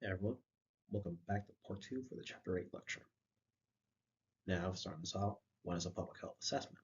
Hey everyone, welcome back to part 2 for the Chapter 8 lecture. Now, starting this off, what is a public health assessment?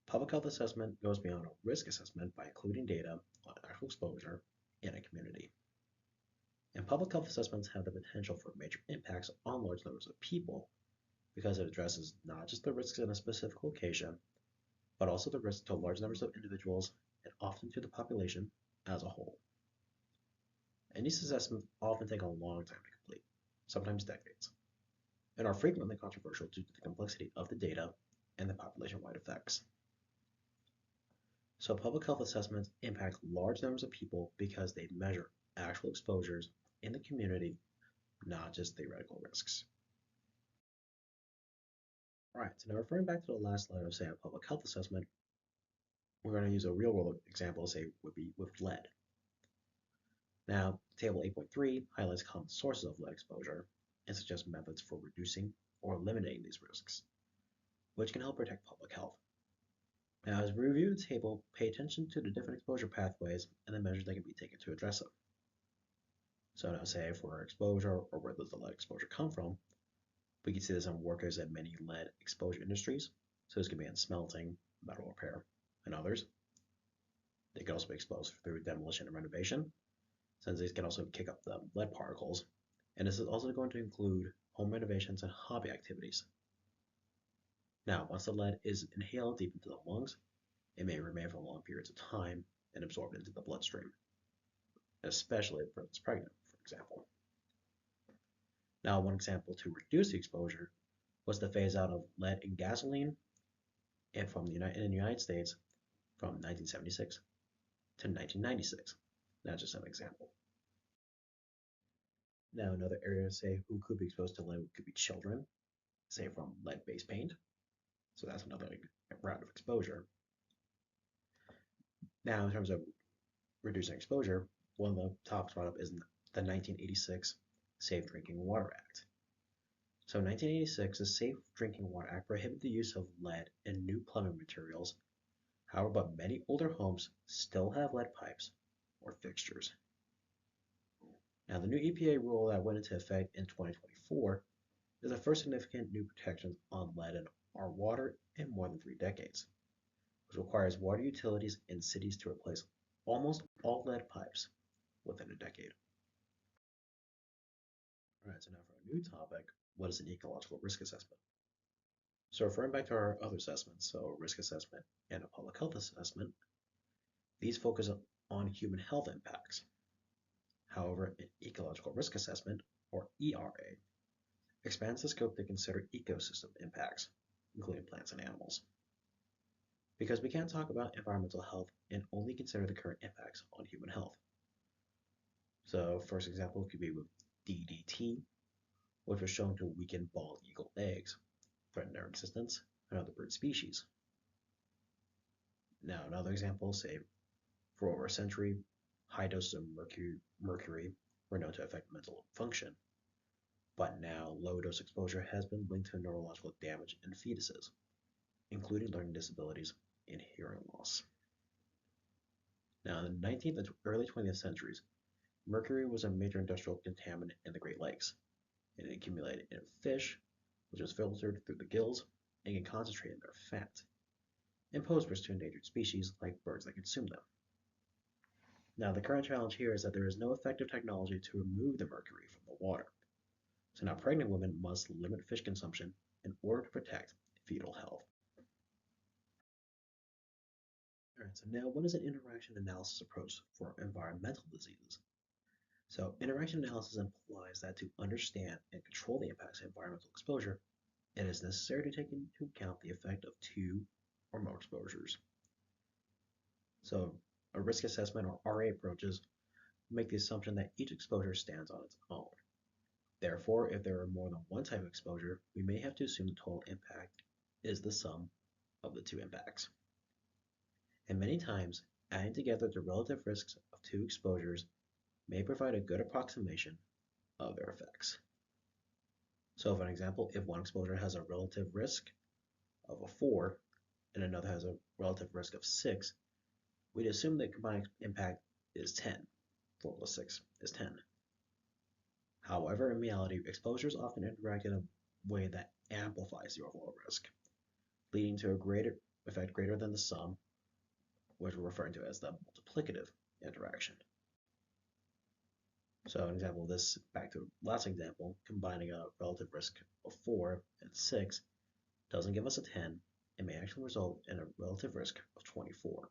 Public health assessment goes beyond a risk assessment by including data on actual exposure in a community. And public health assessments have the potential for major impacts on large numbers of people because it addresses not just the risks in a specific location, but also the risk to large numbers of individuals and often to the population as a whole. And these assessments often take a long time to complete, sometimes decades, and are frequently controversial due to the complexity of the data and the population-wide effects. So public health assessments impact large numbers of people because they measure actual exposures in the community, not just theoretical risks. All right, so now referring back to the last slide of, say, a public health assessment, we're going to use a real-world example, say, would be with lead. Now, Table 8.3 highlights common sources of lead exposure and suggests methods for reducing or eliminating these risks, which can help protect public health. Now, as we review the table, pay attention to the different exposure pathways and the measures that can be taken to address them. So now say for exposure or where does the lead exposure come from, we can see this in workers at many lead exposure industries. So this can be in smelting, metal repair, and others. They can also be exposed through demolition and renovation, since these can also kick up the lead particles. And this is also going to include home renovations and hobby activities. Now, once the lead is inhaled deep into the lungs, it may remain for long periods of time and absorb into the bloodstream, especially if it's pregnant, for example. Now, one example to reduce the exposure was the phase out of lead in gasoline and in the United States from 1976 to 1996. That's just an example. Now, another area, say, who could be exposed to lead could be children, say from lead-based paint. So that's another route of exposure. Now, in terms of reducing exposure, one of the topics brought up is the 1986 Safe Drinking Water Act. So 1986, the Safe Drinking Water Act prohibited the use of lead in new plumbing materials. However, but many older homes still have lead pipes or fixtures. Now, the new EPA rule that went into effect in 2024 is the first significant new protections on lead in our water in more than 3 decades, which requires water utilities in cities to replace almost all lead pipes within a decade. All right, so now for a new topic, what is an ecological risk assessment? So referring back to our other assessments, so risk assessment and a public health assessment, these focus on human health impacts. However, an ecological risk assessment, or ERA, expands the scope to consider ecosystem impacts, including plants and animals. Because we can't talk about environmental health and only consider the current impacts on human health. So, first example could be with DDT, which was shown to weaken bald eagle eggs, threaten their existence, and other bird species. Now, another example, say, for over a century, high doses of mercury were known to affect mental function, but now low dose exposure has been linked to neurological damage in fetuses, including learning disabilities and hearing loss. Now, in the 19th and early 20th centuries, mercury was a major industrial contaminant in the Great Lakes, and it accumulated in fish, which was filtered through the gills and can concentrate in their fat, and pose risk to endangered species like birds that consume them. Now, the current challenge here is that there is no effective technology to remove the mercury from the water. So now pregnant women must limit fish consumption in order to protect fetal health. All right, so now what is an interaction analysis approach for environmental diseases? So interaction analysis implies that to understand and control the impacts of environmental exposure, it is necessary to take into account the effect of 2 or more exposures. So a risk assessment or RA approaches make the assumption that each exposure stands on its own. Therefore, if there are more than one type of exposure, we may have to assume the total impact is the sum of the 2 impacts. And many times, adding together the relative risks of 2 exposures may provide a good approximation of their effects. So for an example, if one exposure has a relative risk of a 4 and another has a relative risk of 6, we'd assume the combined impact is 10. 4 plus 6 is 10. However, in reality, exposures often interact in a way that amplifies the overall risk, leading to a greater effect greater than the sum, which we're referring to as the multiplicative interaction. So an example of this, back to last example, combining a relative risk of 4 and 6 doesn't give us a 10, it may actually result in a relative risk of 24,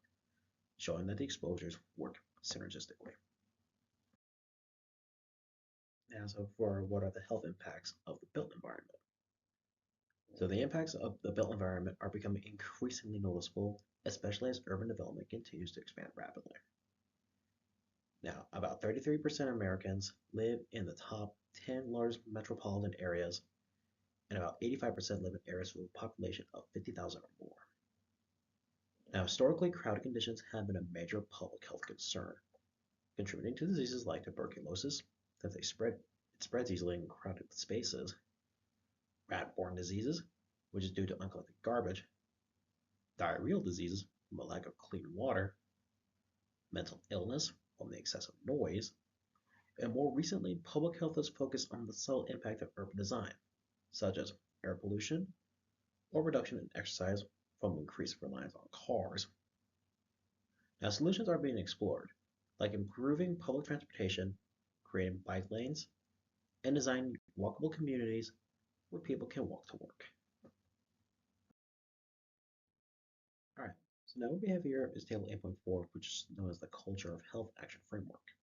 showing that the exposures work synergistically. Now, so for what are the health impacts of the built environment? So the impacts of the built environment are becoming increasingly noticeable, especially as urban development continues to expand rapidly. Now, about 33% of Americans live in the top 10 largest metropolitan areas, and about 85% live in areas with a population of 50,000 or more. Now, historically, crowded conditions have been a major public health concern, contributing to diseases like tuberculosis, since it spreads easily in crowded spaces, rat-borne diseases, which is due to uncollected garbage, diarrheal diseases from a lack of clean water, mental illness from the excessive noise, and more recently, public health has focused on the subtle impact of urban design, such as air pollution or reduction in exercise from increased reliance on cars. Now, solutions are being explored, like improving public transportation, creating bike lanes, and designing walkable communities where people can walk to work. All right, so now what we have here is table 8.4, which is known as the Culture of Health Action Framework.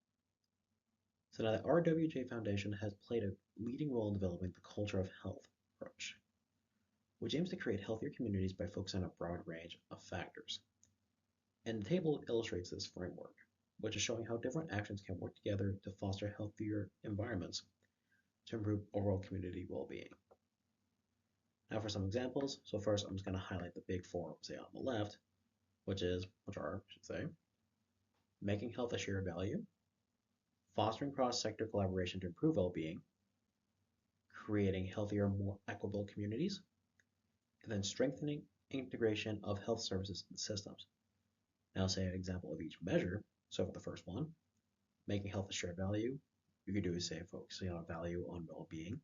So now the RWJ Foundation has played a leading role in developing the Culture of Health approach, which aims to create healthier communities by focusing on a broad range of factors. And the table illustrates this framework, which is showing how different actions can work together to foster healthier environments to improve overall community well-being. Now for some examples, so first I'm just going to highlight the big four, say on the left, which are, I should say, making health a shared value, fostering cross-sector collaboration to improve well-being, creating healthier, more equitable communities, and then strengthening integration of health services and systems. Now say an example of each measure. So for the first one, making health a shared value, you could do, say, focusing on a value on well-being.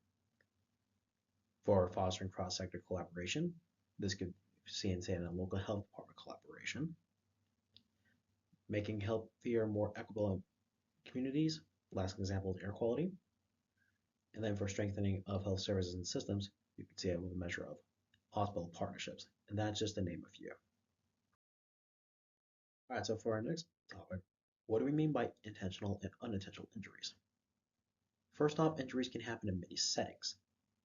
For fostering cross-sector collaboration, this could see in, say, in a local health department collaboration. Making healthier, more equitable communities, last example is air quality. And then for strengthening of health services and systems, you can see it with a measure of hospital partnerships, and that's just to name a few. All right, so for our next topic, what do we mean by intentional and unintentional injuries? First off, injuries can happen in many settings,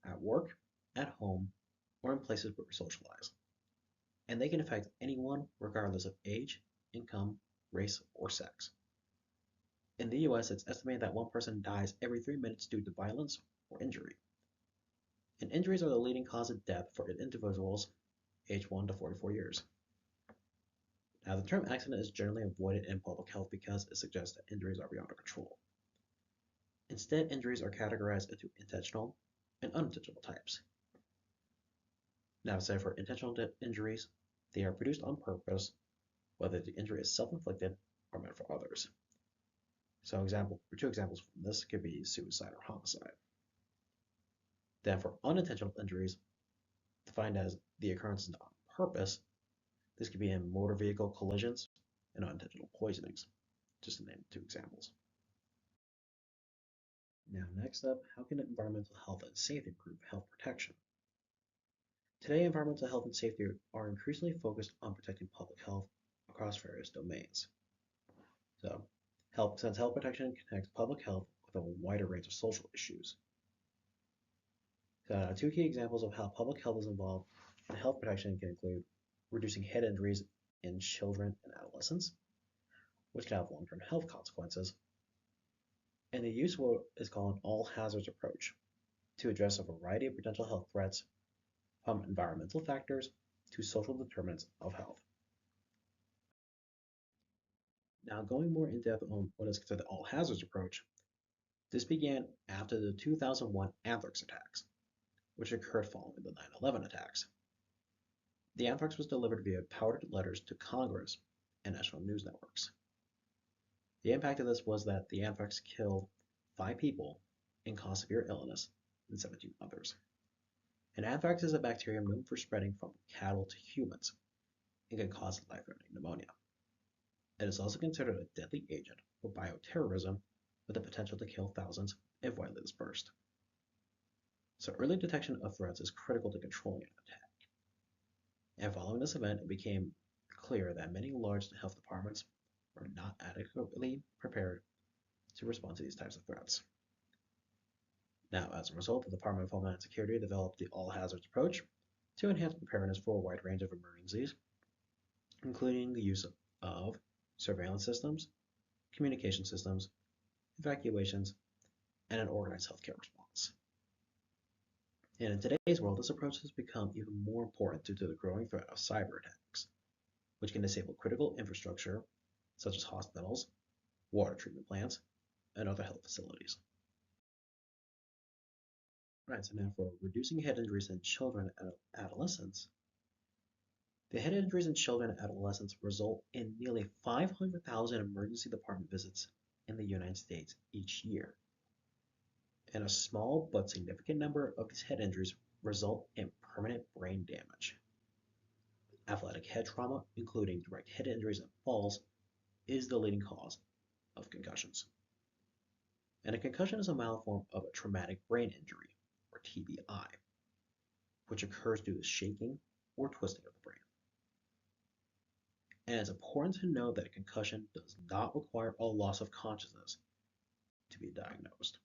at work, at home, or in places where we socialize. And they can affect anyone regardless of age, income, race, or sex. In the US, it's estimated that one person dies every 3 minutes due to violence or injury. And injuries are the leading cause of death for individuals aged 1 to 44 years. Now, the term accident is generally avoided in public health because it suggests that injuries are beyond our control. Instead, injuries are categorized into intentional and unintentional types. Now, say for intentional injuries, they are produced on purpose, whether the injury is self-inflicted or meant for others. So two examples from this could be suicide or homicide. Then for unintentional injuries, defined as the occurrence is not on purpose, this could be in motor vehicle collisions and unintentional poisonings, just to name two examples. Now, next up, how can environmental health and safety improve health protection? Today, environmental health and safety are increasingly focused on protecting public health across various domains. So, since health protection connects public health with a wider range of social issues. So, two key examples of how public health is involved in health protection can include reducing head injuries in children and adolescents, which can have long-term health consequences, and the use of what is called an all-hazards approach to address a variety of potential health threats, from environmental factors to social determinants of health. Now, going more in depth on what is considered the all-hazards approach, this began after the 2001 anthrax attacks, which occurred following the 9/11 attacks. The anthrax was delivered via powdered letters to Congress and national news networks. The impact of this was that the anthrax killed 5 people and cause severe illness in 17 others. And anthrax is a bacterium known for spreading from cattle to humans and can cause life-threatening pneumonia. It is also considered a deadly agent for bioterrorism with the potential to kill thousands if widely dispersed. So early detection of threats is critical to controlling an attack. And following this event, it became clear that many large health departments were not adequately prepared to respond to these types of threats. Now, as a result, the Department of Homeland Security developed the all hazards approach to enhance preparedness for a wide range of emergencies, including the use of surveillance systems, communication systems, evacuations, and an organized healthcare response. And in today's world, this approach has become even more important due to the growing threat of cyber attacks, which can disable critical infrastructure such as hospitals, water treatment plants, and other health facilities. Right, so now for reducing head injuries in children and adolescents. The head injuries in children and adolescents result in nearly 500,000 emergency department visits in the United States each year. And a small but significant number of these head injuries result in permanent brain damage. Athletic head trauma, including direct head injuries and falls, is the leading cause of concussions. And a concussion is a mild form of a traumatic brain injury, or TBI, which occurs due to shaking or twisting of the brain. And it's important to know that a concussion does not require a loss of consciousness to be diagnosed.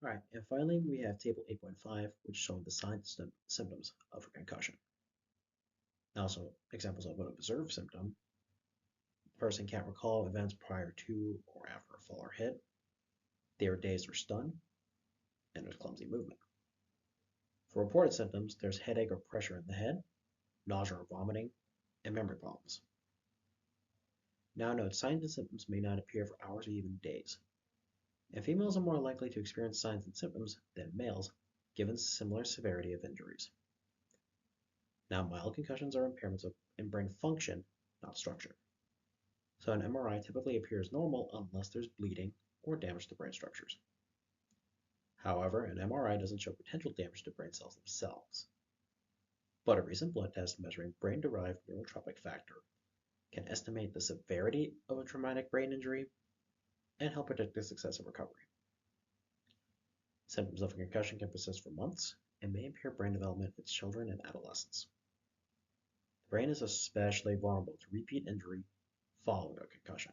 All right, and finally we have table 8.5, which shows the signs and symptoms of a concussion. Also, examples of an observed symptom. The person can't recall events prior to or after a fall or hit. They are dazed or stunned, and there's clumsy movement. For reported symptoms, there's headache or pressure in the head, nausea or vomiting, and memory problems. Now note, signs and symptoms may not appear for hours or even days. And females are more likely to experience signs and symptoms than males, given similar severity of injuries. Now, mild concussions are impairments in brain function, not structure. So an MRI typically appears normal unless there's bleeding or damage to brain structures. However, an MRI doesn't show potential damage to brain cells themselves. But a recent blood test measuring brain-derived neurotrophic factor can estimate the severity of a traumatic brain injury and help predict the success of recovery. Symptoms of a concussion can persist for months and may impair brain development in children and adolescents. The brain is especially vulnerable to repeat injury following a concussion.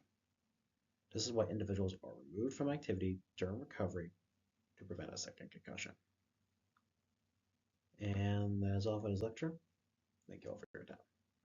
This is why individuals are removed from activity during recovery to prevent a second concussion. And that is all for this lecture. Thank you all for your time.